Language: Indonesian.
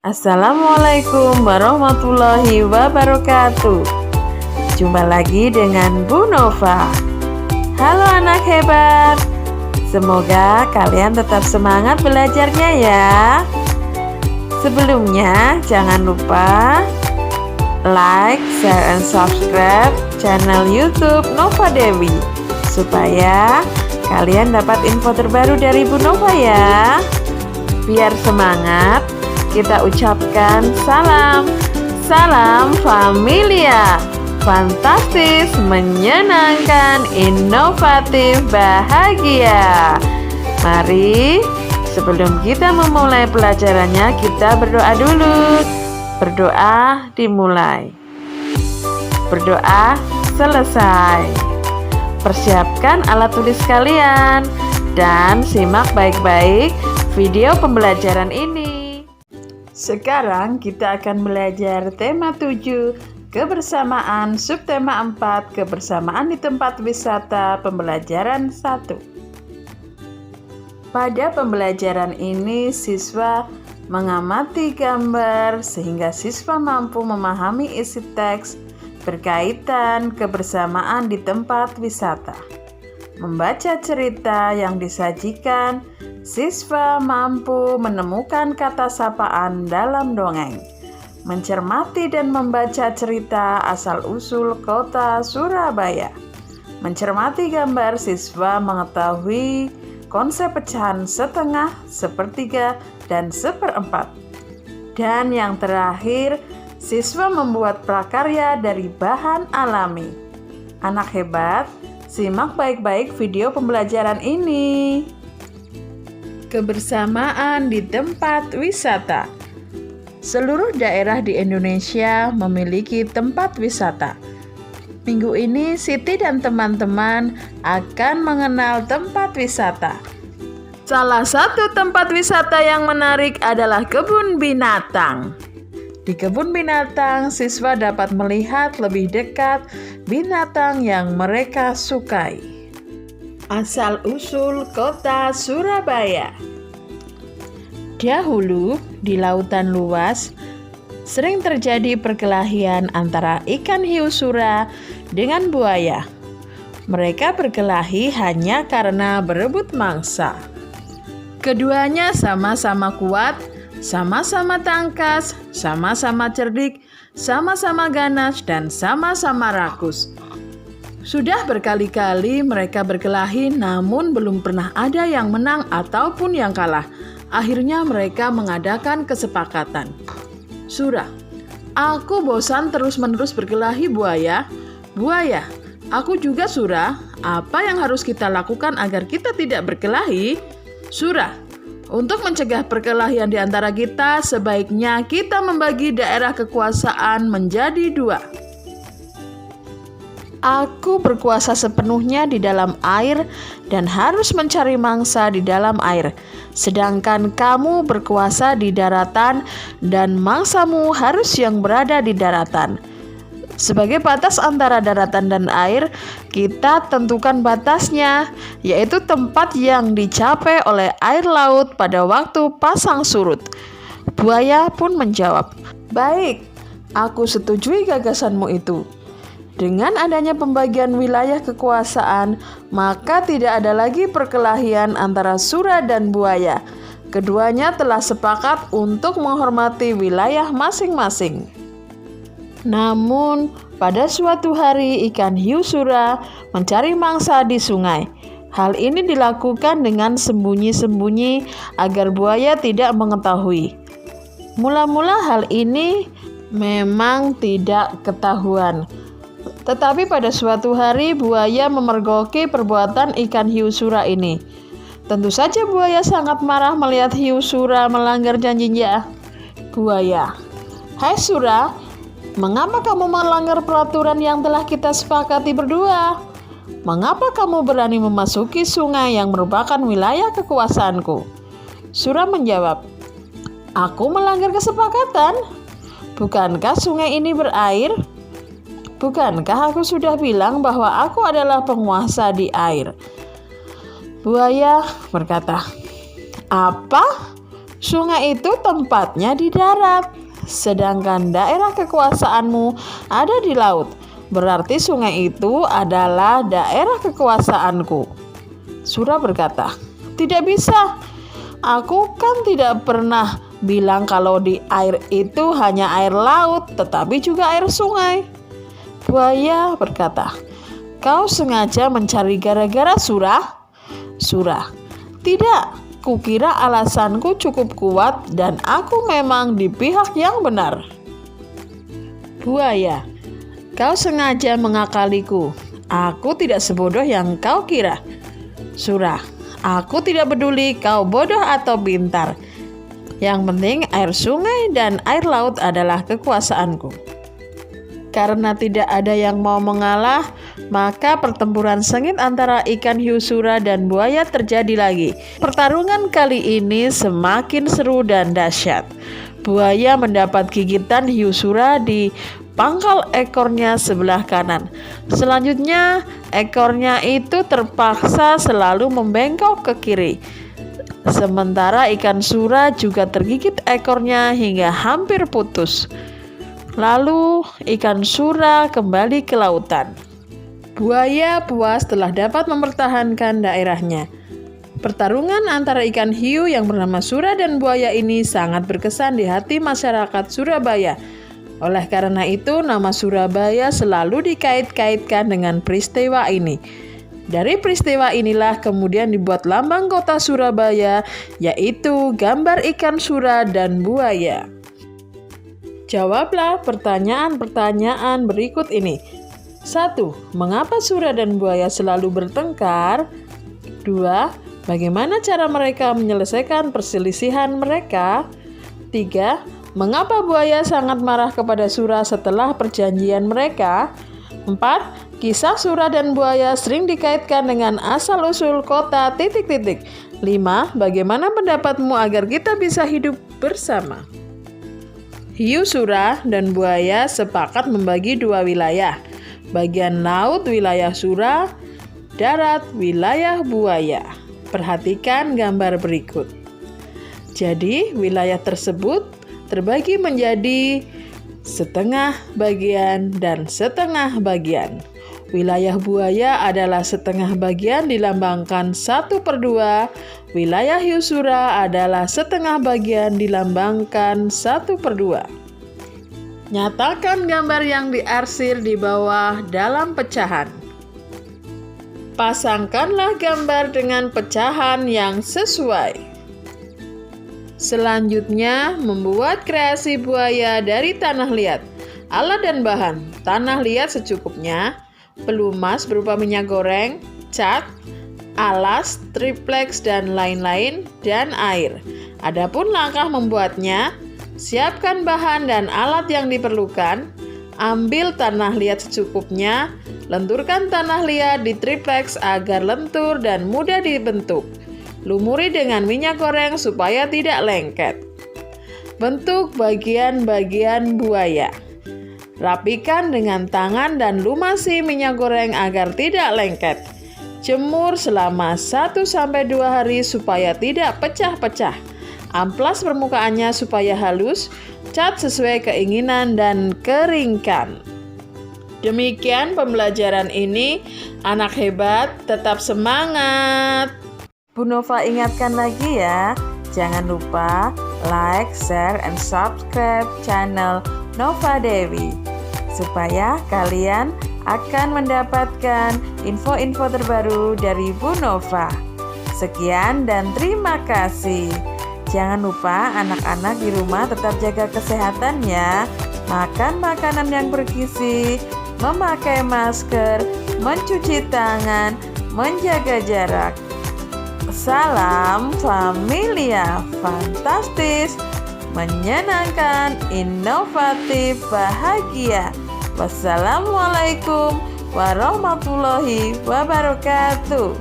Assalamualaikum warahmatullahi wabarakatuh. Jumpa lagi dengan Bu Nova. Halo anak hebat. Semoga kalian tetap semangat belajarnya ya. Sebelumnya jangan lupa like, share, and subscribe channel YouTube Nova Dewi supaya kalian dapat info terbaru dari Bu Nova ya. Biar semangat, kita ucapkan salam familia, fantastis, menyenangkan, inovatif, bahagia. Mari sebelum kita memulai pelajarannya, kita berdoa dulu. Berdoa dimulai, berdoa selesai. Persiapkan alat tulis kalian dan simak baik-baik video pembelajaran ini. Sekarang kita akan belajar tema 7, kebersamaan, subtema 4, kebersamaan di tempat wisata, pembelajaran 1. Pada pembelajaran ini, siswa mengamati gambar sehingga siswa mampu memahami isi teks berkaitan kebersamaan di tempat wisata. Membaca cerita yang disajikan, siswa mampu menemukan kata sapaan dalam dongeng. Mencermati dan membaca cerita asal-usul kota Surabaya. Mencermati gambar, siswa mengetahui konsep pecahan setengah, sepertiga, dan seperempat. Dan yang terakhir, siswa membuat prakarya dari bahan alami. Anak hebat, simak baik-baik video pembelajaran ini. Kebersamaan di tempat wisata. Seluruh daerah di Indonesia memiliki tempat wisata. Minggu ini Siti dan teman-teman akan mengenal tempat wisata. Salah satu tempat wisata yang menarik adalah kebun binatang. Di kebun binatang, siswa dapat melihat lebih dekat binatang yang mereka sukai. Asal-usul kota Surabaya. Dahulu, di lautan luas, sering terjadi perkelahian antara ikan hiu sura dengan buaya. Mereka berkelahi hanya karena berebut mangsa. Keduanya sama-sama kuat, sama-sama tangkas, sama-sama cerdik, sama-sama ganas, dan sama-sama rakus. Sudah berkali-kali mereka berkelahi, namun belum pernah ada yang menang ataupun yang kalah. Akhirnya mereka mengadakan kesepakatan. Sura, aku bosan terus-menerus berkelahi buaya. Buaya, aku juga Sura. Apa yang harus kita lakukan agar kita tidak berkelahi? Sura, untuk mencegah perkelahian di antara kita, sebaiknya kita membagi daerah kekuasaan menjadi 2. Aku berkuasa sepenuhnya di dalam air dan harus mencari mangsa di dalam air. Sedangkan kamu berkuasa di daratan dan mangsamu harus yang berada di daratan. Sebagai batas antara daratan dan air, kita tentukan batasnya, yaitu tempat yang dicapai oleh air laut pada waktu pasang surut. Buaya pun menjawab, "Baik, aku setujui gagasanmu itu." Dengan adanya pembagian wilayah kekuasaan, maka tidak ada lagi perkelahian antara Sura dan buaya. Keduanya telah sepakat untuk menghormati wilayah masing-masing. Namun, pada suatu hari ikan hiu sura mencari mangsa di sungai. Hal ini dilakukan dengan sembunyi-sembunyi agar buaya tidak mengetahui. Mula-mula hal ini memang tidak ketahuan. Tetapi pada suatu hari buaya memergoki perbuatan ikan hiu sura ini. Tentu saja buaya sangat marah melihat hiu sura melanggar janjinya. Buaya, "Hai Sura, mengapa kamu melanggar peraturan yang telah kita sepakati berdua? Mengapa kamu berani memasuki sungai yang merupakan wilayah kekuasaanku?" Sura menjawab, "Aku melanggar kesepakatan. Bukankah sungai ini berair? Bukankah aku sudah bilang bahwa aku adalah penguasa di air?" Buaya berkata, "Apa? Sungai itu tempatnya di darat, sedangkan daerah kekuasaanmu ada di laut. Berarti sungai itu adalah daerah kekuasaanku. Sura berkata, "Tidak bisa. Aku kan tidak pernah bilang kalau di air itu hanya air laut, tetapi juga air sungai." Buaya berkata, "Kau sengaja mencari gara-gara, Sura?" Sura, "Tidak. Kukira alasanku cukup kuat dan aku memang di pihak yang benar." Buaya, "Kau sengaja mengakaliku. Aku tidak sebodoh yang kau kira." Sura, "Aku tidak peduli kau bodoh atau pintar. Yang penting air sungai dan air laut adalah kekuasaanku." Karena tidak ada yang mau mengalah, maka pertempuran sengit antara ikan hiu sura dan buaya terjadi lagi. Pertarungan kali ini semakin seru dan dahsyat. Buaya mendapat gigitan hiu sura di pangkal ekornya sebelah kanan. Selanjutnya, ekornya itu terpaksa selalu membengkok ke kiri. Sementara ikan sura juga tergigit ekornya hingga hampir putus. Lalu ikan sura kembali ke lautan. Buaya puas telah dapat mempertahankan daerahnya. Pertarungan antara ikan hiu yang bernama Sura dan buaya ini sangat berkesan di hati masyarakat Surabaya. Oleh karena itu, nama Surabaya selalu dikait-kaitkan dengan peristiwa ini. Dari peristiwa inilah kemudian dibuat lambang kota Surabaya, yaitu gambar ikan sura dan buaya. Jawablah pertanyaan-pertanyaan berikut ini. 1. Mengapa sura dan buaya selalu bertengkar? 2. Bagaimana cara mereka menyelesaikan perselisihan mereka? 3. Mengapa buaya sangat marah kepada sura setelah perjanjian mereka? 4. Kisah sura dan buaya sering dikaitkan dengan asal-usul kota... 5. Bagaimana pendapatmu agar kita bisa hidup bersama? Hiu sura dan buaya sepakat membagi 2 wilayah. Bagian laut wilayah sura, darat wilayah buaya. Perhatikan gambar berikut. Jadi, wilayah tersebut terbagi menjadi setengah bagian dan setengah bagian. Wilayah buaya adalah setengah bagian dilambangkan 1/2. Wilayah hiu sura adalah setengah bagian dilambangkan 1/2. Nyatakan gambar yang diarsir di bawah dalam pecahan. Pasangkanlah gambar dengan pecahan yang sesuai. Selanjutnya, membuat kreasi buaya dari tanah liat. Alat dan bahan: tanah liat secukupnya, pelumas berupa minyak goreng, cat, alas, triplex, dan lain-lain, dan air. Adapun langkah membuatnya, siapkan bahan dan alat yang diperlukan, ambil tanah liat secukupnya, lenturkan tanah liat di triplex agar lentur dan mudah dibentuk. Lumuri dengan minyak goreng supaya tidak lengket. Bentuk bagian-bagian buaya. Rapikan dengan tangan dan lumasi minyak goreng agar tidak lengket. Jemur selama 1-2 hari supaya tidak pecah-pecah. Amplas permukaannya supaya halus, cat sesuai keinginan dan keringkan. Demikian pembelajaran ini. Anak hebat, tetap semangat. Bu Nova ingatkan lagi ya, jangan lupa like, share, and subscribe channel Nova Dewi supaya kalian akan mendapatkan info-info terbaru dari Bu Nova. Sekian dan terima kasih. Jangan lupa anak-anak di rumah tetap jaga kesehatan ya. Makan makanan yang bergizi, memakai masker, mencuci tangan, menjaga jarak. Salam Familia Fantastis, menyenangkan, inovatif, bahagia. Wassalamualaikum warahmatullahi wabarakatuh.